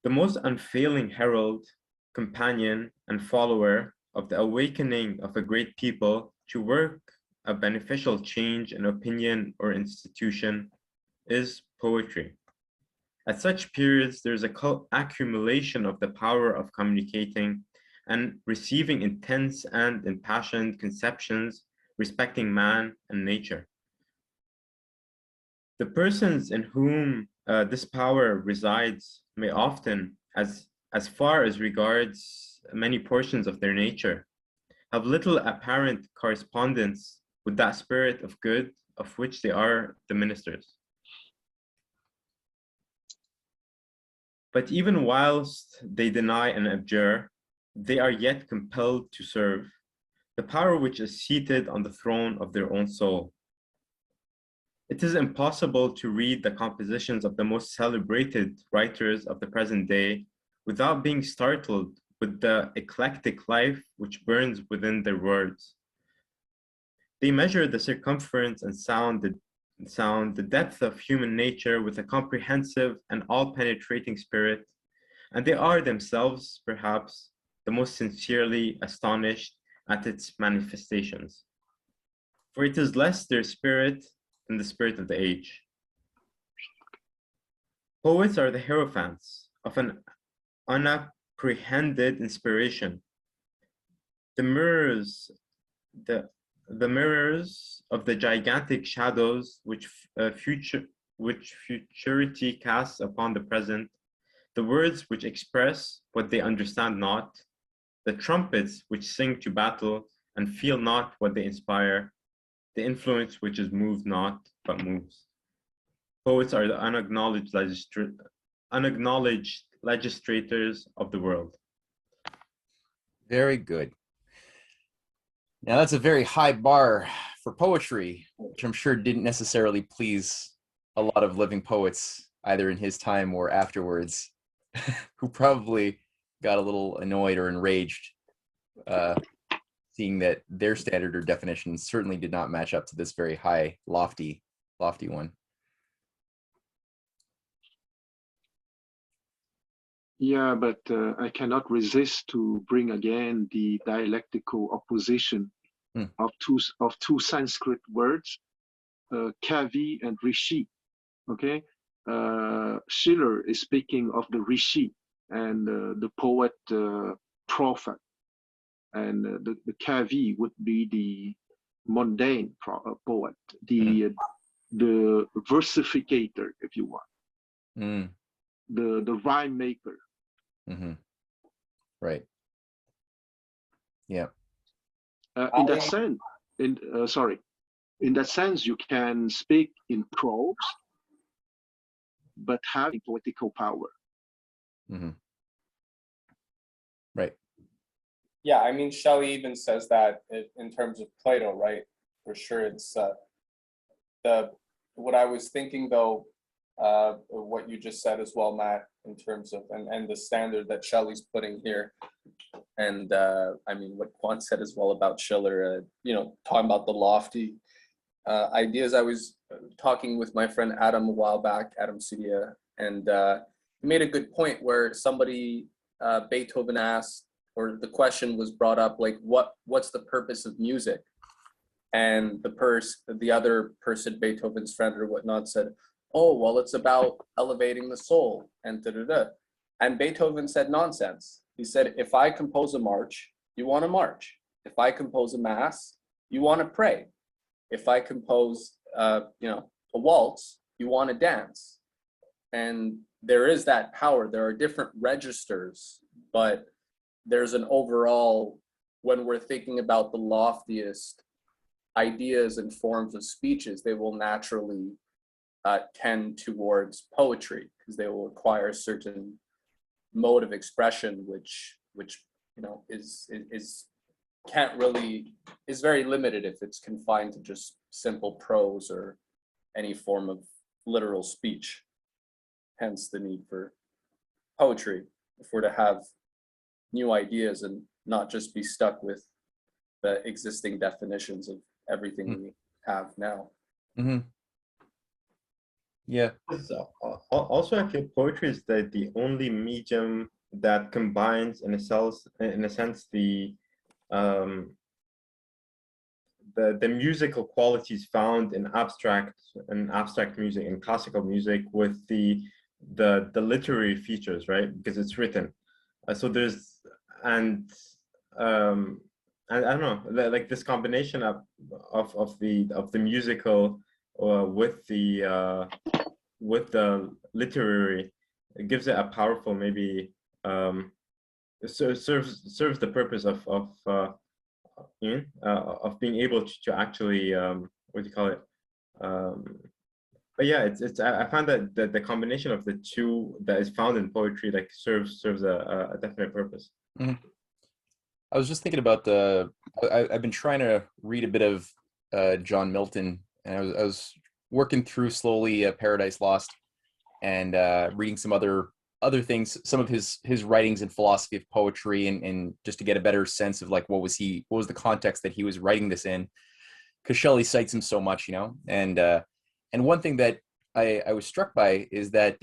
The most unfailing herald, companion, and follower of the awakening of a great people to work a beneficial change in opinion or institution is poetry. At such periods, there's a accumulation of the power of communicating and receiving intense and impassioned conceptions respecting man and nature. The persons in whom this power resides may often, as far as regards many portions of their nature, have little apparent correspondence with that spirit of good of which they are the ministers. But even whilst they deny and abjure, they are yet compelled to serve the power which is seated on the throne of their own soul. It is impossible to read the compositions of the most celebrated writers of the present day without being startled with the eclectic life which burns within their words. They measure the circumference and sound, the depth of human nature with a comprehensive and all-penetrating spirit, and they are themselves, perhaps, the most sincerely astonished at its manifestations. For it is less their spirit than the spirit of the age. Poets are the hierophants of an unapprehended inspiration, the mirrors of the gigantic shadows which futurity casts upon the present, the words which express what they understand not, the trumpets which sing to battle and feel not what they inspire, the influence which is moved not, but moves. Poets are the unacknowledged legistrators of the world. Very good. Now that's a very high bar for poetry, which I'm sure didn't necessarily please a lot of living poets, either in his time or afterwards, who probably got a little annoyed or enraged seeing that their standard or definition certainly did not match up to this very high, lofty one. Yeah, but I cannot resist to bring again the dialectical opposition of two Sanskrit words, kavi and rishi. Okay, Schiller is speaking of the rishi and the poet prophet, and the kavi would be the mundane poet, the versificator, if you want, the rhyme maker. Right. Yeah. In that sense, in that sense, you can speak in prose, but having poetical power. Right. Yeah, I mean, Shelley even says that in terms of Plato, right? For sure, it's what I was thinking though, what you just said as well, Matt, in terms of and the standard that Shelley's putting here, and I mean what Quan said as well about Schiller, you know, talking about the lofty ideas. I was talking with my friend Adam a while back, Adam Sudia, and he made a good point where somebody, Beethoven asked, or the question was brought up, like, what's the purpose of music? And the other person, Beethoven's friend or whatnot, said, oh, well, it's about elevating the soul, and da-da-da. And Beethoven said nonsense. He said, if I compose a march, you want to march. If I compose a mass, you want to pray. If I compose, you know, a waltz, you want to dance. And there is that power. There are different registers, but there's an overall, when we're thinking about the loftiest ideas and forms of speeches, they will naturally tend towards poetry, because they will require a certain mode of expression, which you know is very limited if it's confined to just simple prose or any form of literal speech. Hence the need for poetry if we're to have new ideas and not just be stuck with the existing definitions of everything we have now. Yeah. Also, I feel poetry is the only medium that combines, in a sense, um, the musical qualities found in abstract music and classical music with the literary features, right? Because it's written. So there's and um I don't know, like this combination of the musical with the literary, it gives it a powerful, maybe serves the purpose of being able to actually what do you call it? Um, but yeah, it's I find that the combination of the two that is found in poetry like serves a definite purpose. Mhm. I was just thinking about I've been trying to read a bit of John Milton, and I was working through slowly Paradise Lost, and reading some other things, some of his writings and philosophy of poetry, and just to get a better sense of like what was the context that he was writing this in, because Shelley cites him so much, you know. And one thing that I was struck by is that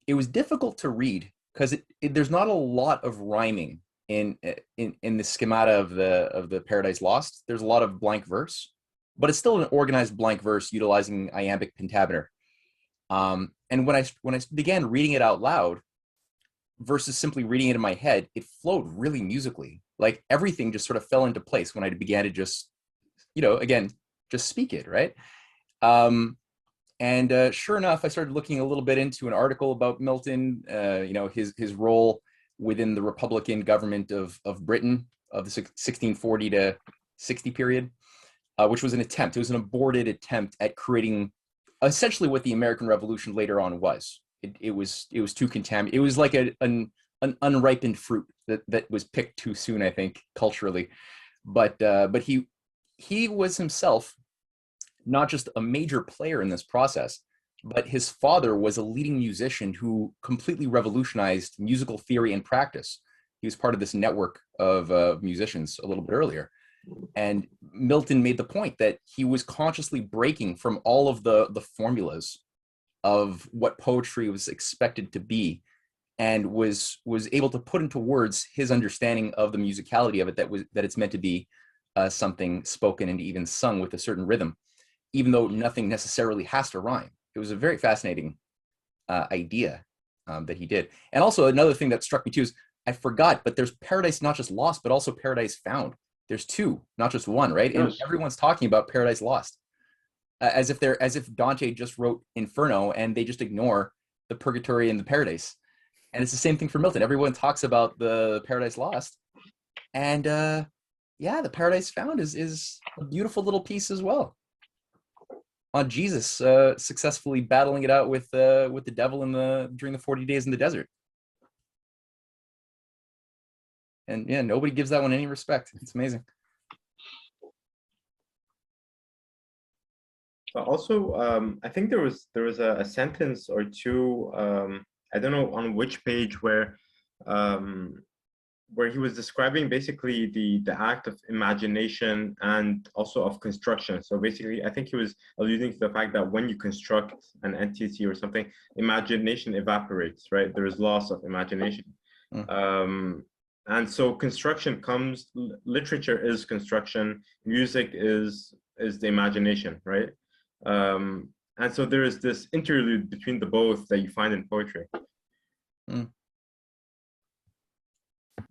it was difficult to read because there's not a lot of rhyming in the schemata of the Paradise Lost. There's a lot of blank verse, but it's still an organized blank verse utilizing iambic pentameter. And when I began reading it out loud versus simply reading it in my head, it flowed really musically. Like everything just sort of fell into place when I began to just, again, just speak it, right? And sure enough, I started looking a little bit into an article about Milton, his role within the Republican government of Britain of the 1640 to 60 period, which was it was an aborted attempt at creating essentially what the American Revolution later on was. It was too contaminated. It was like an unripened fruit that was picked too soon, I think, culturally. But he was himself not just a major player in this process, but his father was a leading musician who completely revolutionized musical theory and practice. He was part of this network of musicians a little bit earlier. And Milton made the point that he was consciously breaking from all of the formulas of what poetry was expected to be, and was able to put into words his understanding of the musicality of it, that it's meant to be something spoken and even sung with a certain rhythm, even though nothing necessarily has to rhyme. It was a very fascinating idea that he did. And also another thing that struck me too is I forgot, but there's Paradise not just lost, but also Paradise found. There's two, not just one, right? Yes. And everyone's talking about Paradise Lost, as if Dante just wrote Inferno and they just ignore the Purgatory and the Paradise. And it's the same thing for Milton. Everyone talks about the Paradise Lost, and the Paradise Found is a beautiful little piece as well, on Jesus successfully battling it out with the devil during the 40 days in the desert. And yeah, nobody gives that one any respect. It's amazing. Also, I think there was a sentence or two, I don't know on which page, where he was describing basically the act of imagination and also of construction. So basically, I think he was alluding to the fact that when you construct an entity or something, imagination evaporates, right? There is loss of imagination. And so construction comes, literature is construction, music is the imagination, right? And so there is this interlude between the both that you find in poetry. Yeah,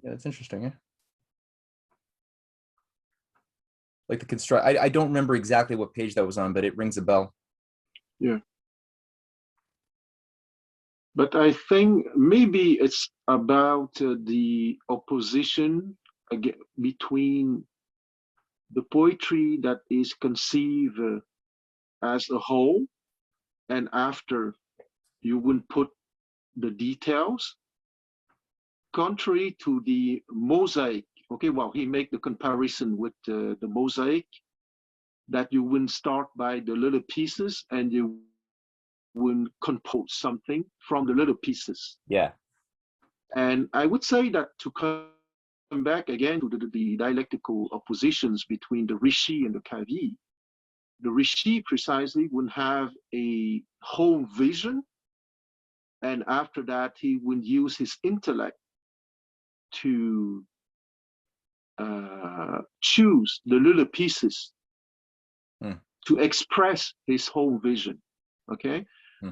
that's interesting. Yeah, like the construct. I don't remember exactly what page that was on, but it rings a bell. Yeah. But I think maybe it's about the opposition between the poetry that is conceived as a whole, and after you wouldn't put the details, contrary to the mosaic. Okay, well, he make the comparison with the mosaic, that you wouldn't start by the little pieces and you wouldn't compose something from the little pieces. Yeah. And I would say that, to come back again to the dialectical oppositions between the Rishi and the Kavi, the rishi precisely would have a whole vision, and after that he would use his intellect to choose the little pieces to express his whole vision. Okay.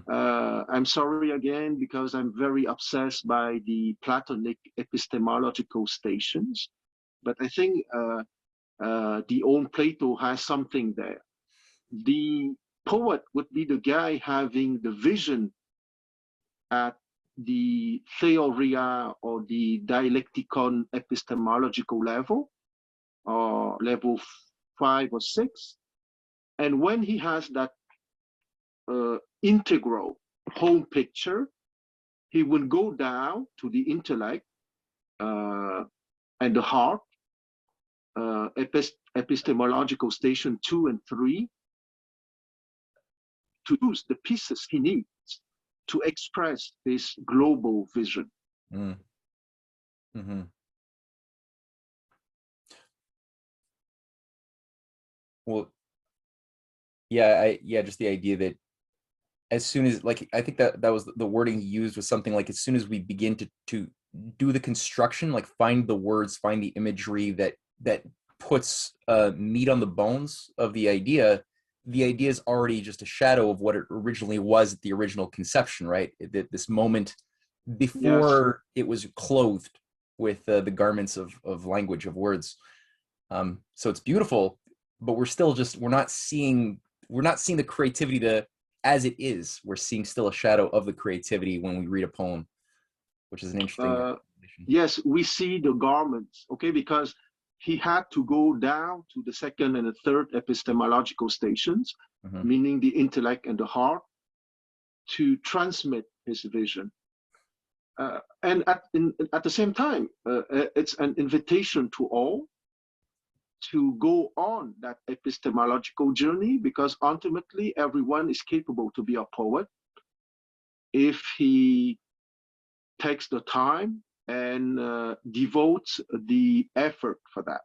I'm sorry again because I'm very obsessed by the Platonic epistemological stations, but I think the old Plato has something there. The poet would be the guy having the vision at the theoria or the dialecticon epistemological level, or level 5 or 6. And when he has that integral whole picture, he will go down to the intellect and the heart, epistemological station 2 and 3, to use the pieces he needs to express this global vision. Well, yeah, just the idea that as soon as, like, I think that was the wording he used, was something like, as soon as we begin to do the construction, like find the words, find the imagery that puts meat on the bones of the idea is already just a shadow of what it originally was at the original conception, right? This moment before it was clothed with the garments of language, of words. So it's beautiful, but we're not seeing the creativity as it is. We're seeing still a shadow of the creativity when we read a poem, which is an interesting. Yes, we see the garments, okay, because he had to go down to the second and the third epistemological stations, meaning the intellect and the heart, to transmit his vision. And at the same time, it's an invitation to all to go on that epistemological journey, because ultimately everyone is capable to be a poet if he takes the time and devotes the effort for that.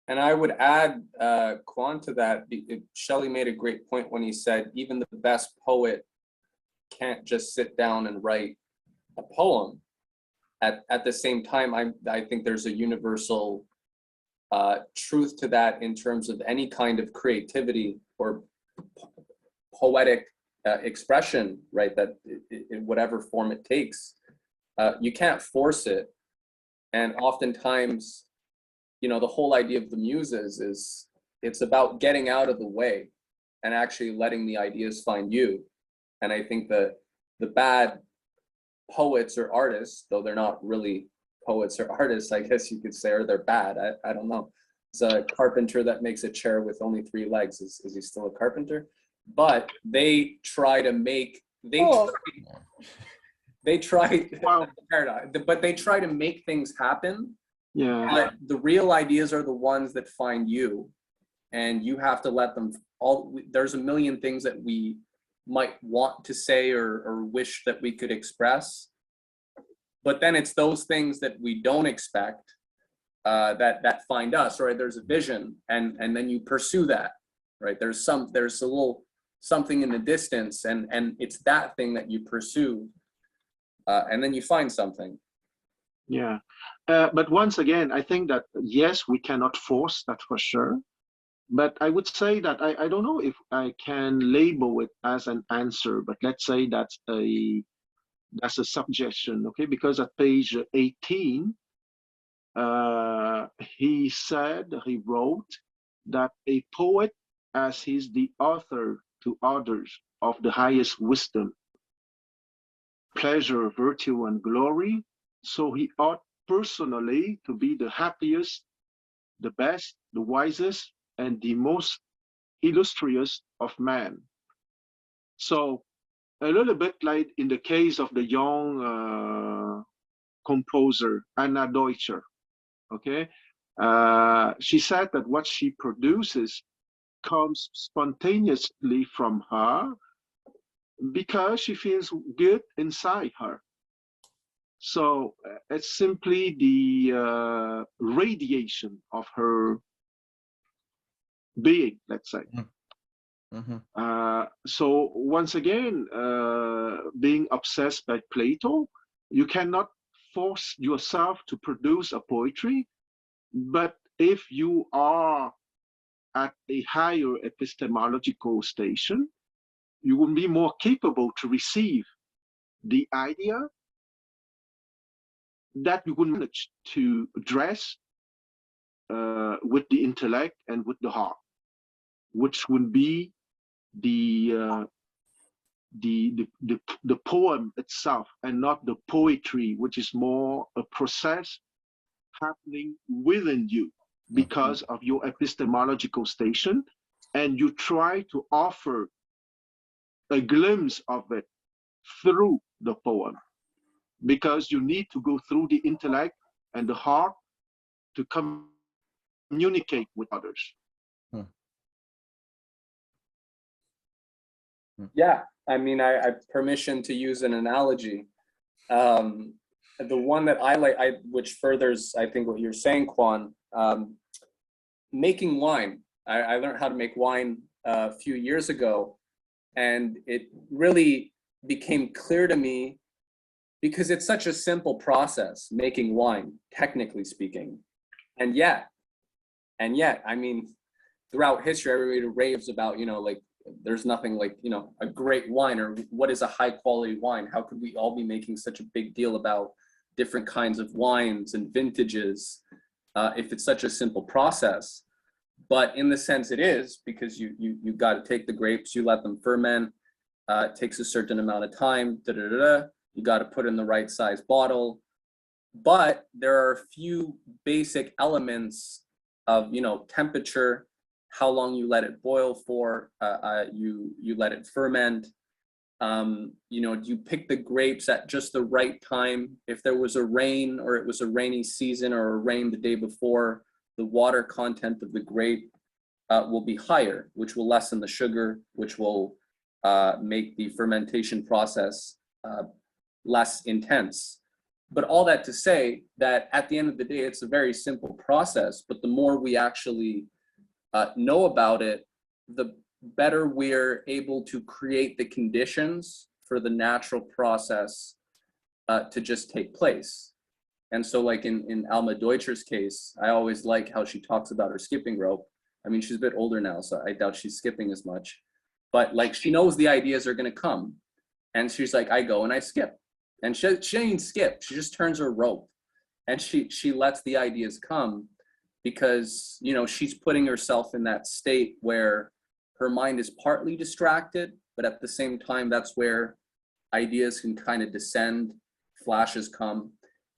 And I would add, Quan, to that. Shelley made a great point when he said even the best poet can't just sit down and write a poem. At the same time, I think there's a universal truth to that in terms of any kind of creativity or poetic expression, right? That in whatever form it takes, you can't force it. And oftentimes, the whole idea of the muses is it's about getting out of the way and actually letting the ideas find you. And I think that the bad poets or artists, though they're not really poets or artists, I guess you could say, or they're bad. I don't know. It's a carpenter that makes a chair with only 3 legs. Is he still a carpenter? But they try to make, they try to make things happen. Yeah. But the real ideas are the ones that find you, and you have to let them there's a million things that we might want to say or wish that we could express, but then it's those things that we don't expect that find us, right? There's a vision, and then you pursue that, right? There's a little something in the distance, and it's that thing that you pursue, and then you find something. Yeah, but once again, I think that yes, we cannot force that for sure. But I would say that I don't know if I can label it as an answer, but let's say that's a suggestion, okay? Because at page 18, he wrote that a poet, as he's the author to others of the highest wisdom, pleasure, virtue, and glory, so he ought personally to be the happiest, the best, the wisest, and the most illustrious of man. So a little bit like in the case of the young composer Anna Deutscher, okay? She said that what she produces comes spontaneously from her because she feels good inside her. So it's simply the radiation of her being, let's say. So once again, being obsessed by Plato, you cannot force yourself to produce a poetry, but if you are at a higher epistemological station, you will be more capable to receive the idea that you will manage to address with the intellect and with the heart, which would be the poem itself and not the poetry, which is more a process happening within you because of your epistemological station, and you try to offer a glimpse of it through the poem, because you need to go through the intellect and the heart to communicate with others. Yeah, I mean, I have permission to use an analogy. The one that I like, which furthers, I think, what you're saying, Quan, making wine. I learned how to make wine a few years ago, and it really became clear to me because it's such a simple process, making wine, technically speaking. And yet, I mean, throughout history, everybody raves about, you know, like, there's nothing like, you know, a great wine, or what is a high quality wine? How could we all be making such a big deal about different kinds of wines and vintages if it's such a simple process? But in the sense it is, because you got to take the grapes, you let them ferment, it takes a certain amount of time, you got to put in the right size bottle. But there are a few basic elements of, you know, temperature, how long you let it boil for, you let it ferment. You know, you pick the grapes at just the right time. If there was a rain, or it was a rainy season, or a rain the day before, the water content of the grape will be higher, which will lessen the sugar, which will make the fermentation process less intense. But all that to say that at the end of the day, it's a very simple process, but the more we actually know about it, the better we're able to create the conditions for the natural process to just take place. And so, like in Alma Deutscher's case, I always like how she talks about her skipping rope. I mean, she's a bit older now, so I doubt she's skipping as much. But like, she knows the ideas are going to come. And she's like, I go and I skip. And she ain't skip. She just turns her rope. And she lets the ideas come, because, you know, she's putting herself in that state where her mind is partly distracted, but at the same time, that's where ideas can kind of descend, flashes come,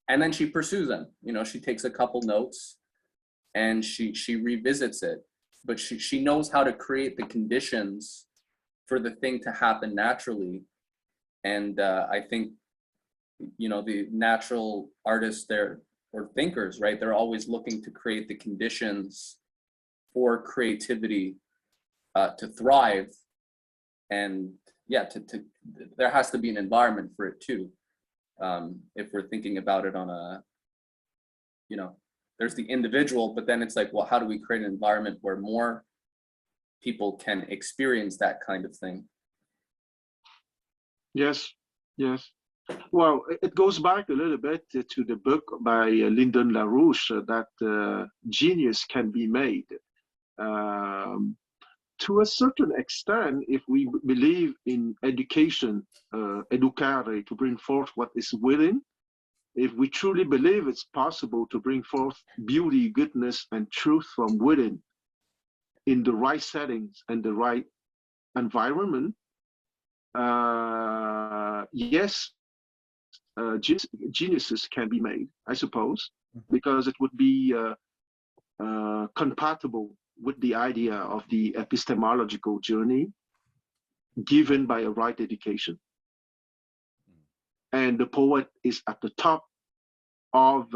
and then she pursues them. You know, she takes a couple notes and she revisits it, but she knows how to create the conditions for the thing to happen naturally. And I think, you know, the natural artists there, or thinkers, right? They're always looking to create the conditions for creativity to thrive. And yeah, there has to be an environment for it too. If we're thinking about it on a, you know, there's the individual, but then it's like, well, how do we create an environment where more people can experience that kind of thing? Yes, yes. Well, it goes back a little bit to the book by Lyndon LaRouche, that genius can be made. To a certain extent, if we believe in education, educare, to bring forth what is within, if we truly believe it's possible to bring forth beauty, goodness, and truth from within in the right settings and the right environment, yes, geniuses can be made, I suppose, because it would be compatible with the idea of the epistemological journey given by a right education. And the poet is at the top of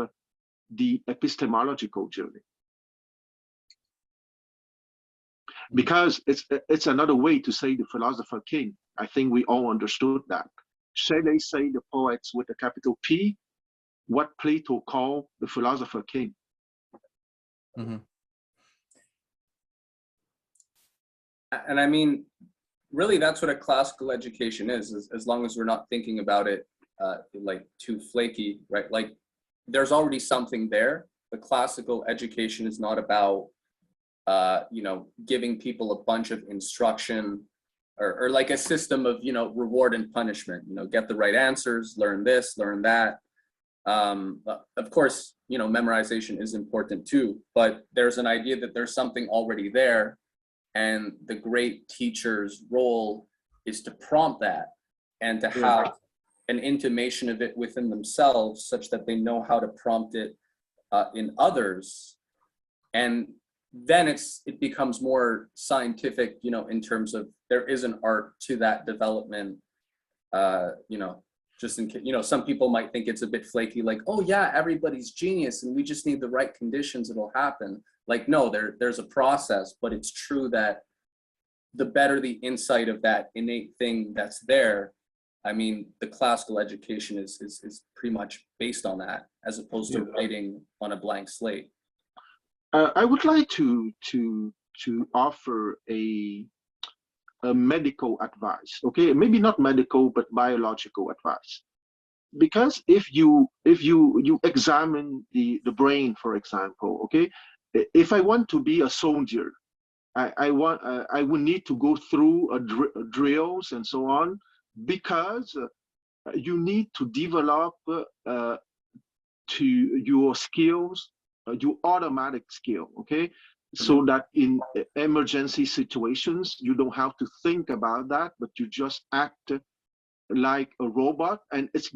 the epistemological journey. Because it's another way to say the philosopher king. I think we all understood that. Shelley say the poets with a capital P, what Plato called the philosopher king. Mm-hmm. And I mean, really, that's what a classical education is as long as we're not thinking about it like too flaky, right? Like there's already something there. The classical education is not about, you know, giving people a bunch of instruction or like a system of, you know, reward and punishment, you know, get the right answers, learn this, learn that. Of course, you know, memorization is important too, but there's an idea that there's something already there. And the great teacher's role is to prompt that and to have an intimation of it within themselves such that they know how to prompt it in others. And then it becomes more scientific, you know, in terms of there is an art to that development, you know, just in case, you know, some people might think it's a bit flaky, like, oh yeah, everybody's genius and we just need the right conditions, it'll happen. Like, no, there's a process, but it's true that the better the insight of that innate thing that's there, I mean, the classical education is pretty much based on that, as opposed to writing on a blank slate. I would like to offer a medical advice, okay? Maybe not medical, but biological advice. Because if you examine the brain, for example, okay, if I want to be a soldier, I would need to go through drills and so on, because you need to develop to your skills, your automatic skill, okay? So that in emergency situations, you don't have to think about that, but you just act like a robot. And it's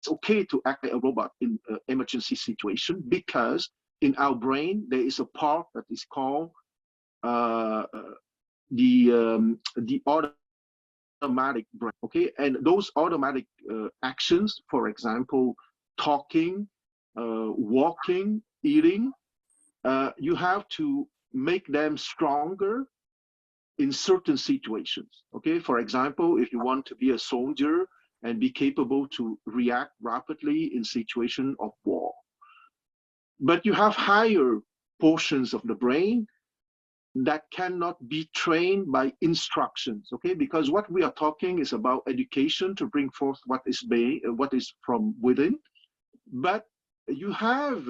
okay to act like a robot in an emergency situation, because in our brain, there is a part that is called the automatic brain, okay? And those automatic actions, for example, talking, walking, eating, you have to make them stronger in certain situations, okay? For example, if you want to be a soldier and be capable to react rapidly in situation of war. But you have higher portions of the brain that cannot be trained by instructions, okay? Because what we are talking is about education to bring forth what is from within. But you have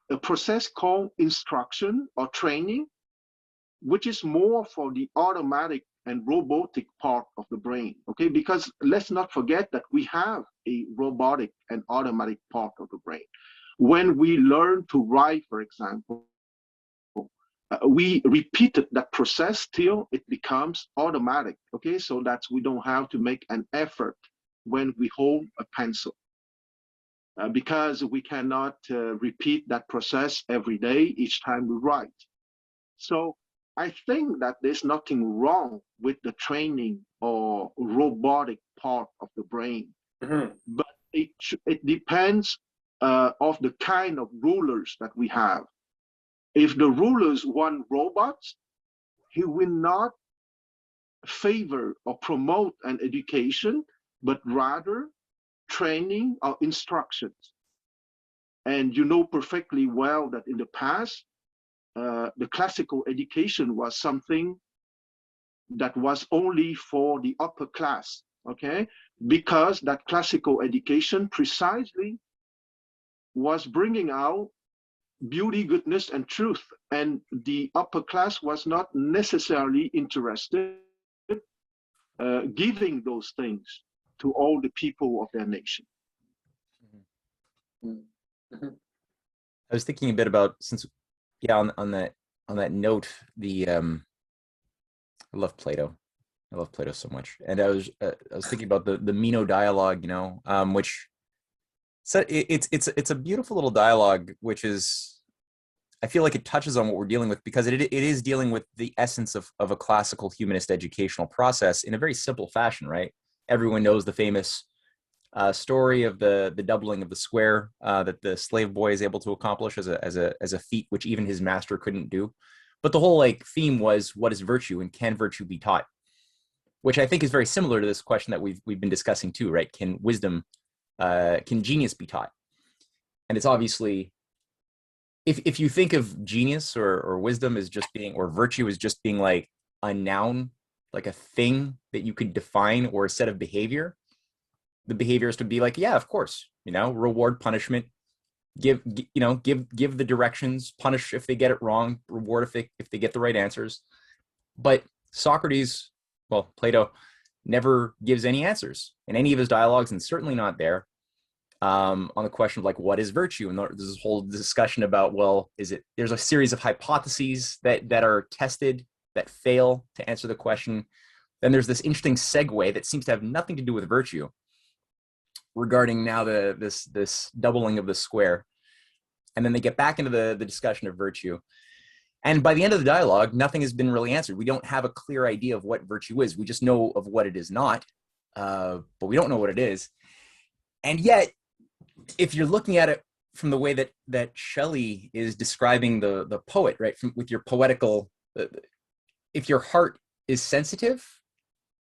a process called instruction or training, which is more for the automatic and robotic part of the brain, okay? Because let's not forget that we have a robotic and automatic part of the brain. When we learn to write, for example, we repeated that process till it becomes automatic, okay? So that we don't have to make an effort when we hold a pencil, because we cannot repeat that process every day, each time we write. So I think that there's nothing wrong with the training or robotic part of the brain, but it depends of the kind of rulers that we have. If the rulers want robots, he will not favor or promote an education, but rather training or instructions. And you know perfectly well that in the past, the classical education was something that was only for the upper class, okay? Because that classical education precisely was bringing out beauty, goodness, and truth. And the upper class was not necessarily interested giving those things to all the people of their nation. I was thinking a bit about, since, yeah, on that note, I love Plato. I love Plato so much, and I was thinking about the Meno dialogue, you know, which, so it's a beautiful little dialogue, which is, I feel like it touches on what we're dealing with, because it is dealing with the essence of a classical humanist educational process in a very simple fashion, right? Everyone knows the famous story of the doubling of the square that the slave boy is able to accomplish as a feat which even his master couldn't do. But the whole like theme was, what is virtue, and can virtue be taught? Which I think is very similar to this question that we've been discussing too, right? Can wisdom can genius be taught? And it's obviously, if you think of genius or wisdom as just being, or virtue as just being like a noun, like a thing that you could define, or a set of behavior, the behaviors to be like, yeah, of course, reward, punishment, give the directions, punish if they get it wrong, reward if they get the right answers. But Socrates, well, Plato never gives any answers in any of his dialogues, and certainly not there, on the question of like, what is virtue? And there's this whole discussion about, well, there's a series of hypotheses that are tested that fail to answer the question. Then there's this interesting segue that seems to have nothing to do with virtue, regarding now this doubling of the square. And then they get back into the discussion of virtue. And by the end of the dialogue, nothing has been really answered. We don't have a clear idea of what virtue is. We just know of what it is not, but we don't know what it is. And yet, if you're looking at it from the way that Shelley is describing the poet, right, with your poetical, if your heart is sensitive,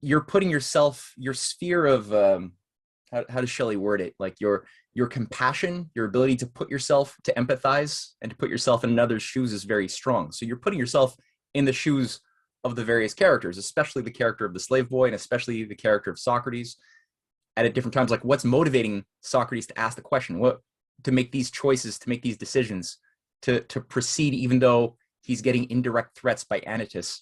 you're putting yourself, your sphere of, how does Shelley word it? Like your compassion, your ability to put yourself, to empathize and to put yourself in another's shoes is very strong. So you're putting yourself in the shoes of the various characters, especially the character of the slave boy and especially the character of Socrates at different times. Like, what's motivating Socrates to ask the question, to make these choices, to make these decisions, to proceed, even though he's getting indirect threats by Anytus,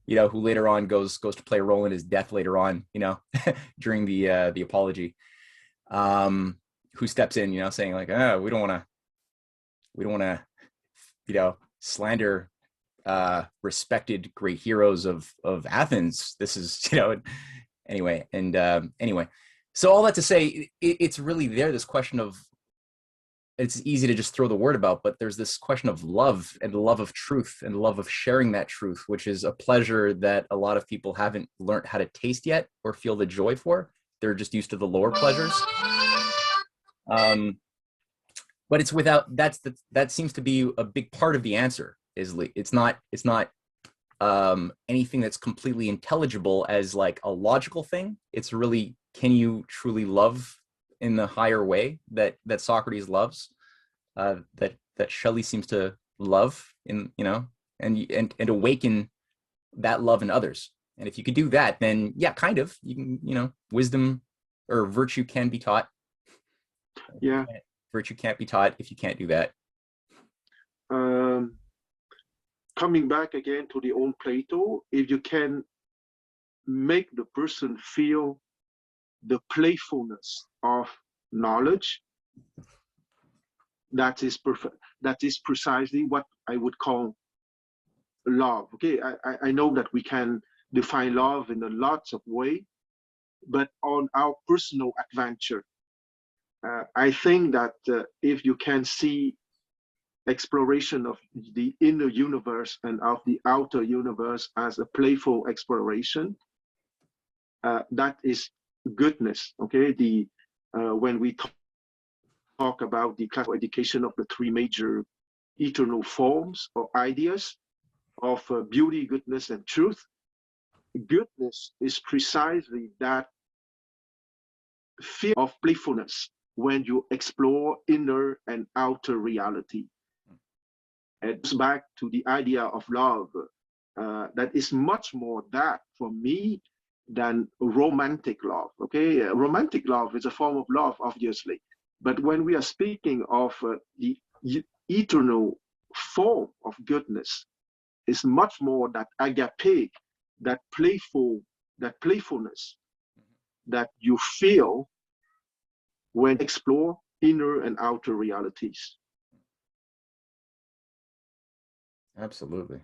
who later on goes to play a role in his death later on, during the apology, who steps in, saying like, we don't want to, slander respected great heroes of Athens. This is, anyway. So all that to say, it's really this question of, it's easy to just throw the word about, but there's this question of love and love of truth and love of sharing that truth, which is a pleasure that a lot of people haven't learned how to taste yet or feel the joy for. They're just used to the lower pleasures. But it's without, that seems to be a big part of the answer. It's not anything that's completely intelligible as like a logical thing. It's really, can you truly love in the higher way that Socrates loves, that Shelley seems to love in, and awaken that love in others. And if you could do that, then yeah, kind of, you can, wisdom or virtue can be taught. Yeah. Virtue can't be taught if you can't do that. Coming back again to the old Plato, if you can make the person feel the playfulness of knowledge, that is perfect. That is precisely what I would call love. Okay, I know that we can define love in a lots of ways, but on our personal adventure, I think that if you can see exploration of the inner universe and of the outer universe as a playful exploration, that is goodness. Okay, when we talk about the classical education of the three major eternal forms or ideas of beauty, goodness, and truth, goodness is precisely that fear of playfulness when you explore inner and outer reality. It goes back to the idea of love, that is much more that for me than romantic love. Okay, romantic love is a form of love, obviously, but when we are speaking of the eternal form of goodness, it's much more that agape, that playfulness that you feel when you explore inner and outer realities. Absolutely.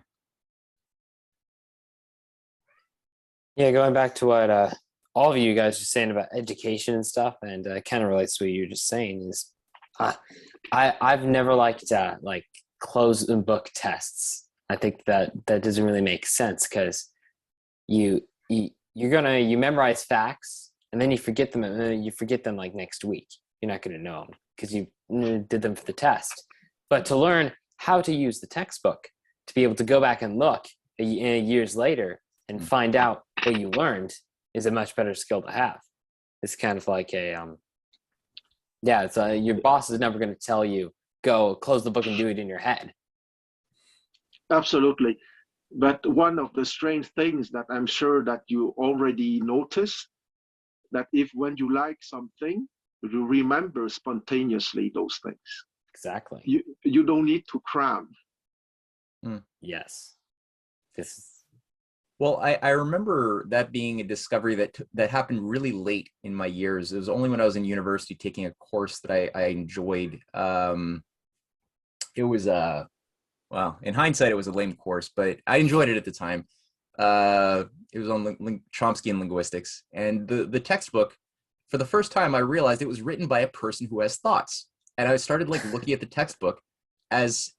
Yeah, going back to what all of you guys were saying about education and stuff, and kind of relates to what you were just saying, is I've never liked like closed book tests. I think that doesn't really make sense, because you memorize facts and then you forget them, and then you forget them like next week. You're not going to know them because you did them for the test. But to learn how to use the textbook, to be able to go back and look years later and find out what you learned, is a much better skill to have. It's kind of like a Yeah, it's your boss is never going to tell you go close the book and do it in your head. Absolutely. But one of the strange things that I'm sure that you already noticed, that if when you like something, you remember spontaneously those things. Exactly. You don't need to cram. Yes. This is Well, I remember that being a discovery that happened really late in my years. It was only when I was in university taking a course that I enjoyed. It was well, in hindsight, it was a lame course, but I enjoyed it at the time. It was on Chomsky and linguistics, and the textbook. For the first time, I realized it was written by a person who has thoughts, and I started like looking at the textbook as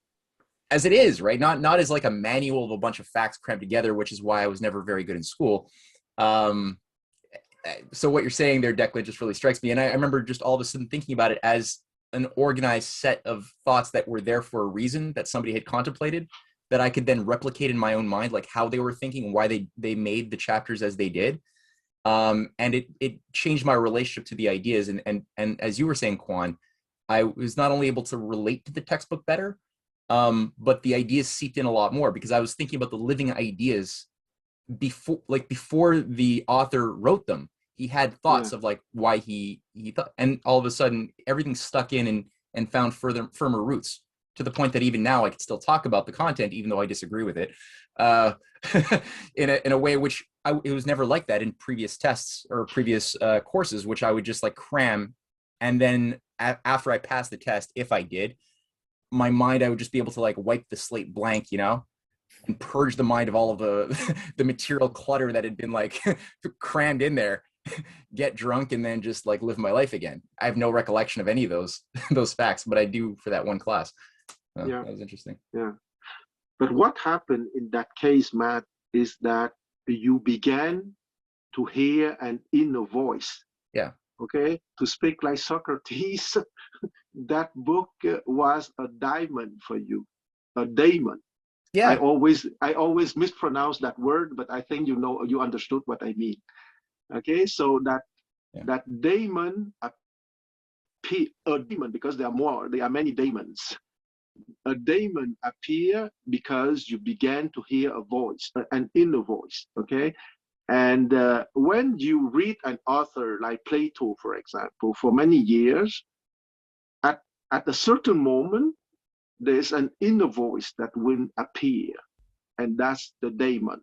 it is, right? Not as like a manual of a bunch of facts crammed together, which is why I was never very good in school. So what you're saying there, Declan, just really strikes me, and I remember just all of a sudden thinking about it as an organized set of thoughts that were there for a reason that somebody had contemplated that I could then replicate in my own mind, like how they were thinking and why they made the chapters as they did. And it changed my relationship to the ideas. And as you were saying, Kwan, I was not only able to relate to the textbook better, but the ideas seeped in a lot more because I was thinking about the living ideas before the author wrote them. He had thoughts of like why he thought, and all of a sudden everything stuck in and found firmer roots to the point that even now I can still talk about the content even though I disagree with it in a way which it was never like that in previous tests or previous courses, which I would just like cram, and then after I passed the test, if I did, my mind, I would just be able to like wipe the slate blank, and purge the mind of all of the material clutter that had been like crammed in there, get drunk, and then just like live my life again. I have no recollection of any of those facts, but I do for that one class. That was interesting. Yeah. But what happened in that case, Matt, is that you began to hear an inner voice. Yeah. Okay. To speak like Socrates, that book was a diamond for you, a daemon. Yeah. I always mispronounce that word, but I think you understood what I mean. Okay, so that daemon, a daemon, because there are many daemons. A daemon appear because you began to hear a voice, an inner voice. Okay, and when you read an author like Plato, for example, for many years, at a certain moment, there's an inner voice that will appear, and that's the daemon.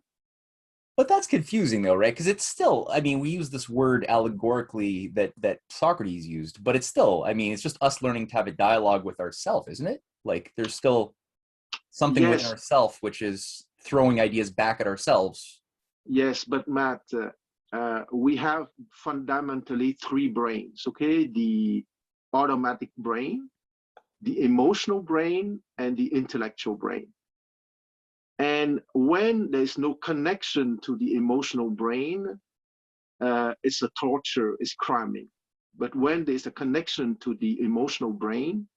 But that's confusing though, right? Because it's still, I mean, we use this word allegorically that Socrates used, but it's still, I mean, it's just us learning to have a dialogue with ourselves, isn't it? Like there's still something within ourselves which is throwing ideas back at ourselves. Yes, but Matt, we have fundamentally three brains, okay? The automatic brain, the emotional brain, and the intellectual brain. And when there's no connection to the emotional brain, it's a torture, it's cramming. But when there's a connection to the emotional brain,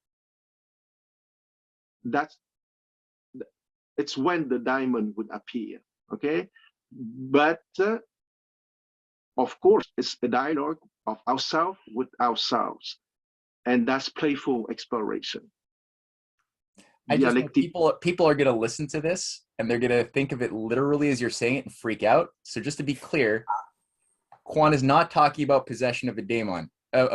it's when the diamond would appear, okay? But of course, it's a dialogue of ourselves with ourselves, and that's playful exploration. I just know people are going to listen to this and they're going to think of it literally as you're saying it and freak out. So just to be clear, Kwan is not talking about possession of a demon, the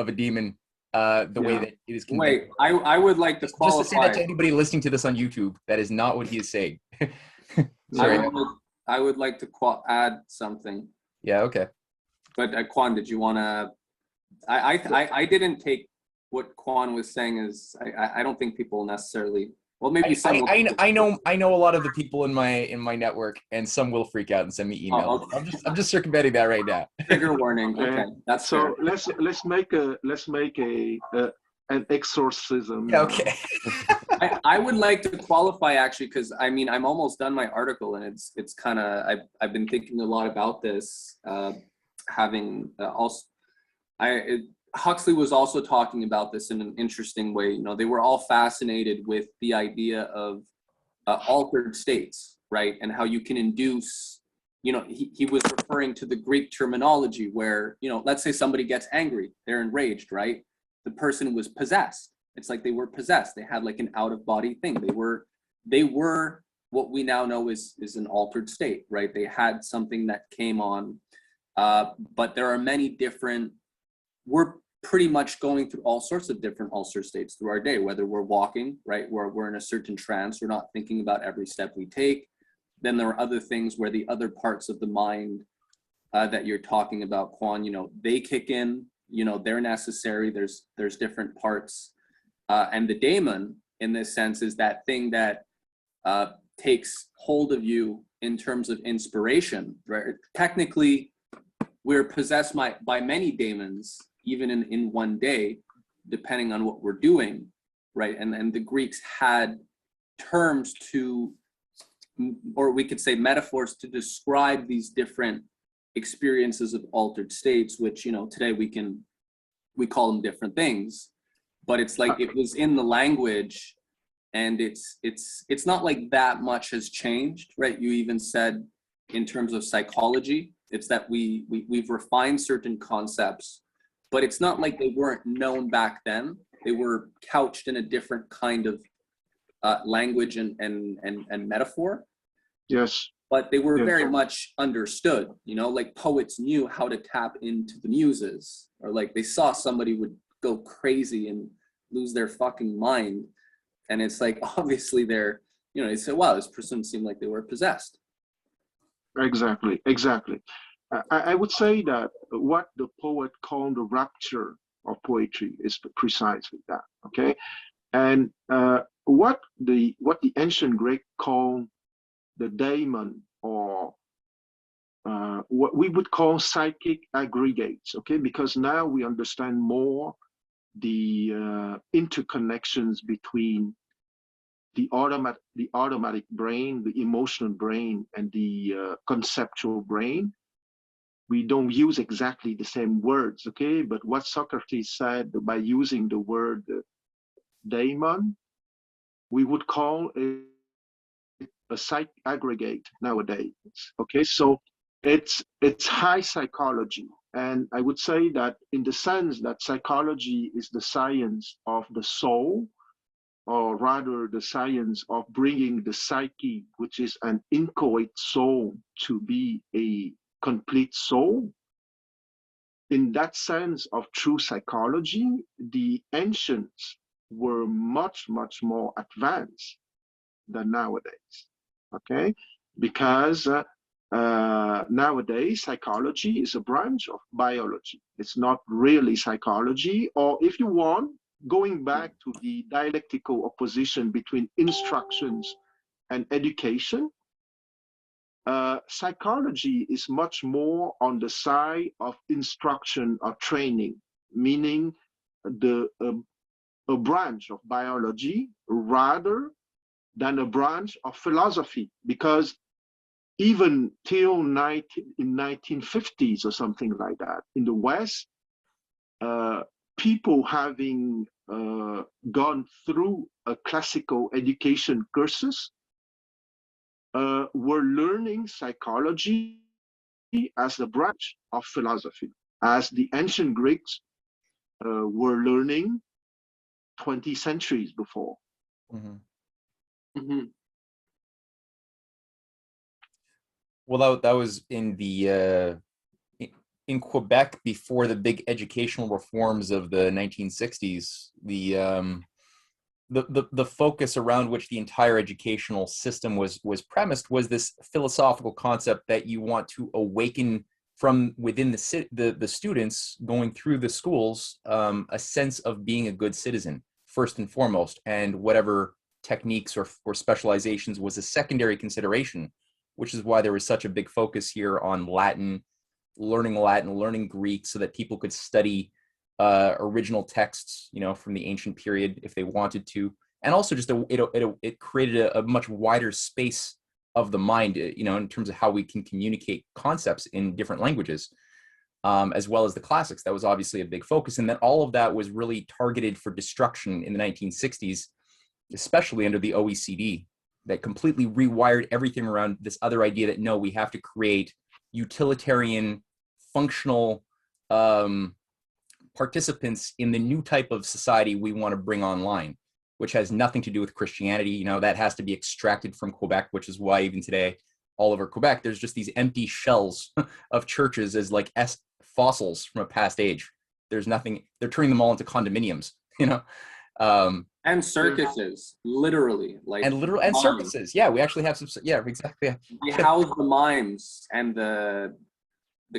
way that it is conveyed. Wait, I would like to qualify. Just to say that to anybody listening to this on YouTube, that is not what he is saying. Sorry. I would like to add something. Yeah, okay. But Kwan, did you want to? I didn't take what Kwan was saying as I don't think people necessarily. Well, maybe some. I know a lot of the people in my network, and some will freak out and send me emails. Oh, okay. I'm just circumventing that right now. Trigger warning. Okay, that's so fair. let's make an exorcism. Yeah, okay. I would like to qualify actually, because I mean I'm almost done my article, and it's kind of I've been thinking a lot about this. Having also, Huxley was also talking about this in an interesting way. You know, they were all fascinated with the idea of altered states, right? And how you can induce, you know, he was referring to the Greek terminology where, you know, let's say somebody gets angry, they're enraged, right? the person was possessed. It's like they were possessed. They had like an out of body thing. They were what we now know is an altered state, right? They had something that came on, but there are many different, we're pretty much going through all sorts of different altered states through our day, whether we're walking, right? Where we're in a certain trance, we're not thinking about every step we take. Then there are other things where the other parts of the mind that you're talking about, Kwan, they kick in, they're necessary. There's different parts. And the daemon, in this sense, is that thing that takes hold of you in terms of inspiration, right? Technically, we're possessed by many daemons, even in one day, depending on what we're doing, right? And the Greeks had terms to, or we could say metaphors to describe these different experiences of altered states, which today we call them different things, but it's like it was in the language, and it's not like that much has changed, right? You even said in terms of psychology, it's that we've refined certain concepts, but it's not like they weren't known back then. They were couched in a different kind of language and metaphor. Yes. But they were very much understood, like poets knew how to tap into the muses, or like they saw somebody would go crazy and lose their fucking mind. And it's like, obviously they're, they say, wow, this person seemed like they were possessed. Exactly. I would say that what the poet called the rapture of poetry is precisely that, okay? And what the ancient Greek called the daemon, or what we would call psychic aggregates, okay? Because now we understand more the interconnections between the automatic brain, the emotional brain, and the conceptual brain. We don't use exactly the same words, okay? But what Socrates said, by using the word daemon, we would call it a psych aggregate nowadays, okay? So it's high psychology. And I would say that in the sense that psychology is the science of the soul, or rather the science of bringing the psyche, which is an inchoate soul, to be a complete soul. In that sense of true psychology, the ancients were much, much more advanced than nowadays, okay? Because nowadays, psychology is a branch of biology. It's not really psychology, or if you want, going back to the dialectical opposition between instructions and education, psychology is much more on the side of instruction or training, meaning a branch of biology rather than a branch of philosophy. Because even till in 1950s or something like that, in the West, people having gone through a classical education courses were learning psychology as a branch of philosophy, as the ancient Greeks were learning 20 centuries before. Mm-hmm. Mm-hmm. Well, that was in the in Quebec before the big educational reforms of the 1960s. The focus around which the entire educational system was premised was this philosophical concept that you want to awaken from within the students going through the schools a sense of being a good citizen first and foremost, and whatever techniques or specializations was a secondary consideration, which is why there was such a big focus here on Latin, learning Greek, so that people could study original texts, from the ancient period if they wanted to, and also just it created a much wider space of the mind, in terms of how we can communicate concepts in different languages, as well as the classics. That was obviously a big focus, and then all of that was really targeted for destruction in the 1960s, especially under the OECD, that completely rewired everything around this other idea that no, we have to create utilitarian, functional participants in the new type of society we want to bring online, which has nothing to do with Christianity. You know, that has to be extracted from Quebec, which is why even today, all over Quebec, there's just these empty shells of churches as like fossils from a past age. There's nothing, they're turning them all into condominiums, you know? And circuses, literally, like and circuses. Yeah, we actually have some, yeah, exactly. They house the mimes and the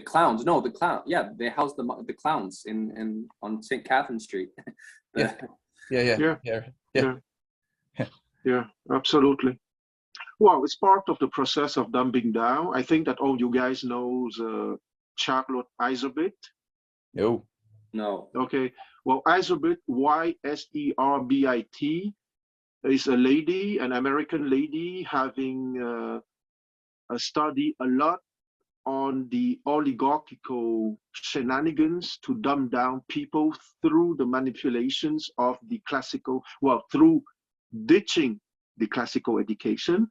clowns. No, the clown. Yeah, they house the clowns in on St. Catherine Street. Yeah, absolutely. Well, it's part of the process of dumbing down. I think that all you guys knows Charlotte Iserbit. No. Okay. Well, Iserbit, Yerbit, is a lady, an American lady, having studied a lot on the oligarchical shenanigans to dumb down people through the manipulations of the classical, well, through ditching the classical education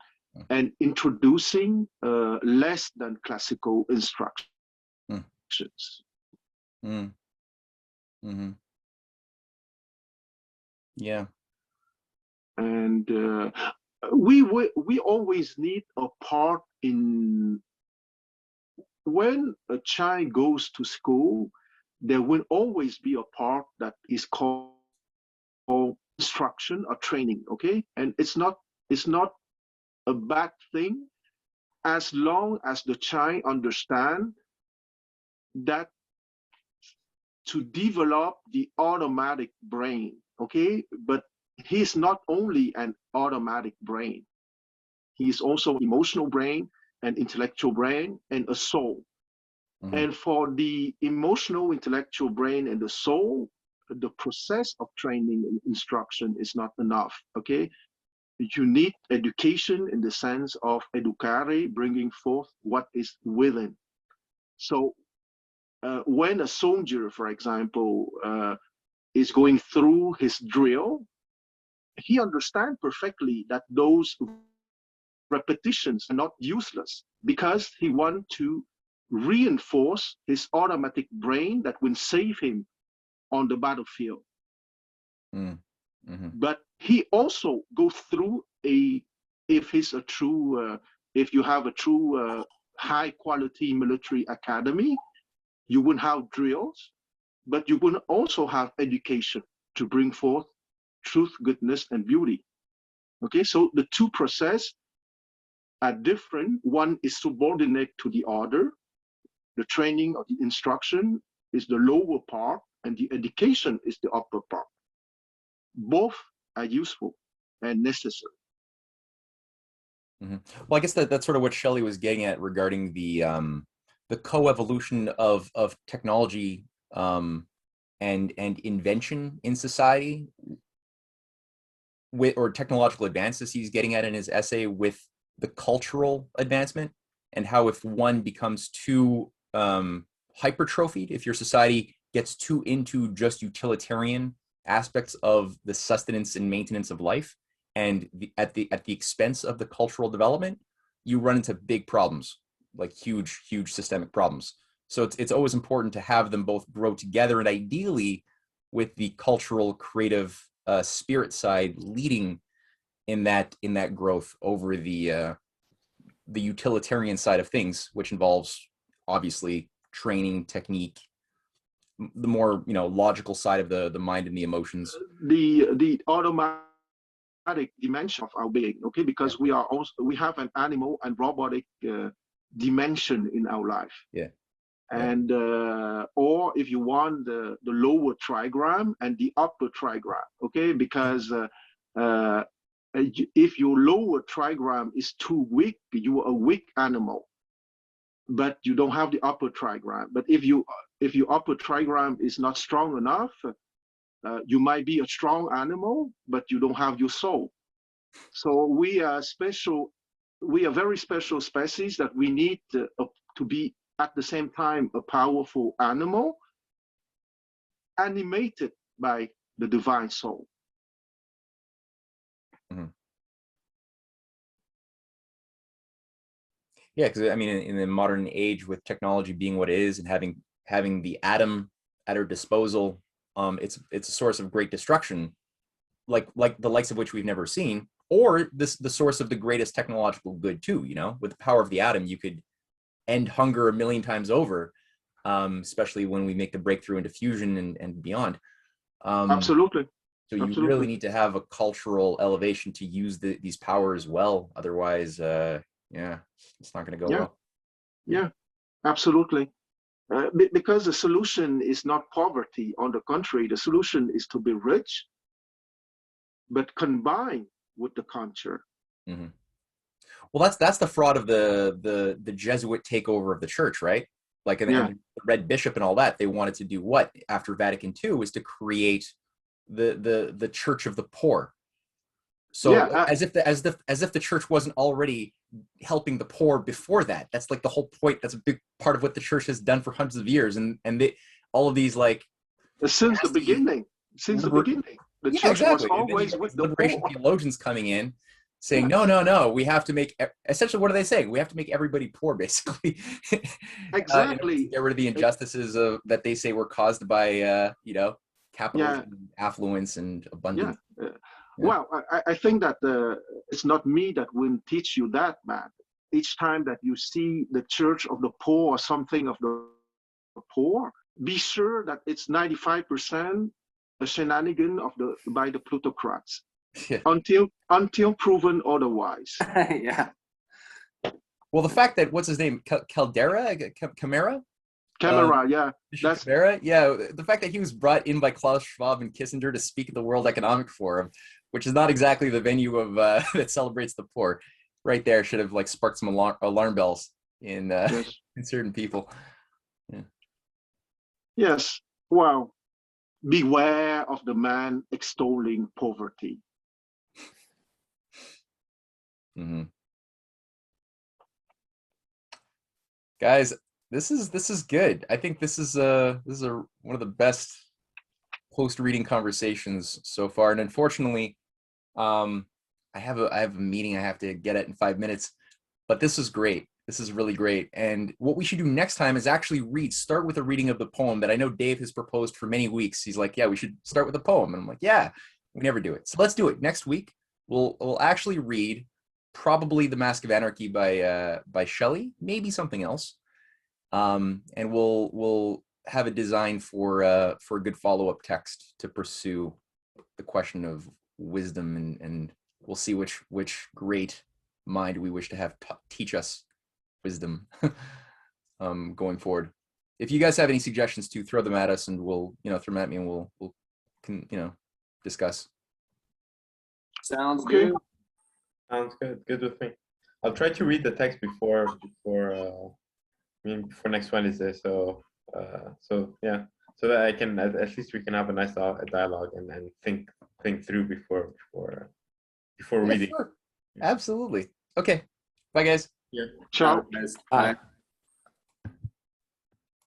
and introducing less than classical instructions. Yeah. And we always need a part in, when a child goes to school, there will always be a part that is called instruction or training, okay? And it's not a bad thing as long as the child understand that to develop the automatic brain, okay? But he's not only an automatic brain, he's also emotional brain, an intellectual brain, and a soul. And for the emotional, intellectual brain and the soul, the process of training and instruction is not enough, okay? You need education in the sense of educare, bringing forth what is within. So when a soldier, for example, is going through his drill, he understands perfectly that those repetitions are not useless because he wants to reinforce his automatic brain that will save him on the battlefield. But he also goes through if you have a true high quality military academy, you will have drills, but you will also have education to bring forth truth, goodness, and beauty. Okay, so the two processes are different. One is subordinate to the other. The training or the instruction is the lower part, and the education is the upper part. Both are useful and necessary. Well, I guess that's sort of what Shelley was getting at regarding the co-evolution of technology and invention in society, or technological advances he's getting at in his essay, with the cultural advancement, and how if one becomes too hypertrophied, if your society gets too into just utilitarian aspects of the sustenance and maintenance of life, and at the expense of the cultural development, you run into big problems, like huge systemic problems. So it's always important to have them both grow together, and ideally with the cultural creative spirit side leading in that growth over the utilitarian side of things, which involves obviously training, technique, the more logical side of the mind and the emotions. The automatic dimension of our being, okay, because we have an animal and robotic dimension in our life. Yeah. And or if you want the lower trigram and the upper trigram, okay, because if your lower trigram is too weak, you are a weak animal, but you don't have the upper trigram. But if your upper trigram is not strong enough, you might be a strong animal, but you don't have your soul. So we are special. We are very special species that we need to be at the same time a powerful animal, animated by the divine soul. Yeah, because I mean, in the modern age, with technology being what it is, and having the atom at our disposal. It's a source of great destruction, like the likes of which we've never seen, or the source of the greatest technological good too. You know, with the power of the atom, you could end hunger a million times over, especially when we make the breakthrough into fusion and beyond. Absolutely. So you Absolutely. really need to have a cultural elevation to use these powers well. Otherwise, yeah, it's not going to go well. Yeah, absolutely. Because the solution is not poverty. On the contrary, the solution is to be rich, but combined with the culture. Mm-hmm. Well, that's the fraud of the Jesuit takeover of the church, right? Like, and the Red Bishop and all that. They wanted to do what after Vatican II was to create the Church of the Poor. So as if the church wasn't already helping the poor before that. That's like the whole point. That's a big part of what the church has done for hundreds of years, and all of these like since the beginning, the church was always with the liberation poor. Theologians coming in saying no, we have to make, essentially, what are they saying? We have to make everybody poor, basically. Exactly. To get rid of the injustices that they say were caused by capitalism, affluence, and abundance. Well, I think that it's not me that will teach you that, man. Each time that you see the Church of the Poor or something of the poor, be sure that it's 95% a shenanigan by the plutocrats. Until proven otherwise. Yeah. Well, the fact that, what's his name, Camara? Yeah. That's Camara. Yeah, the fact that he was brought in by Klaus Schwab and Kissinger to speak at the World Economic Forum, which is not exactly the venue of that celebrates the poor, right there should have like sparked some alarm bells in in certain people. Yeah. Yes. Well, beware of the man extolling poverty. Mm-hmm. Guys, this is good. I think this is one of the best post-reading conversations so far. And unfortunately, I have a meeting I have to get at in 5 minutes. But this is great. This is really great. And what we should do next time is actually start with a reading of the poem that I know Dave has proposed for many weeks. He's like, yeah, we should start with a poem. And I'm like, yeah, we never do it. So let's do it next week. We'll actually read probably The Mask of Anarchy by Shelley, maybe something else. And we'll have a design for a good follow-up text to pursue the question of wisdom, and we'll see which great mind we wish to have teach us wisdom going forward. If you guys have any suggestions too, throw them at us, and we'll throw them at me, and we'll discuss. Sounds good. Sounds good. Good with me. I'll try to read the text before next Wednesday. So yeah, so that I can at least we can have a nice dialogue and think through before reading. Sure. Absolutely. Okay. Bye, guys. Yeah. Ciao. Bye.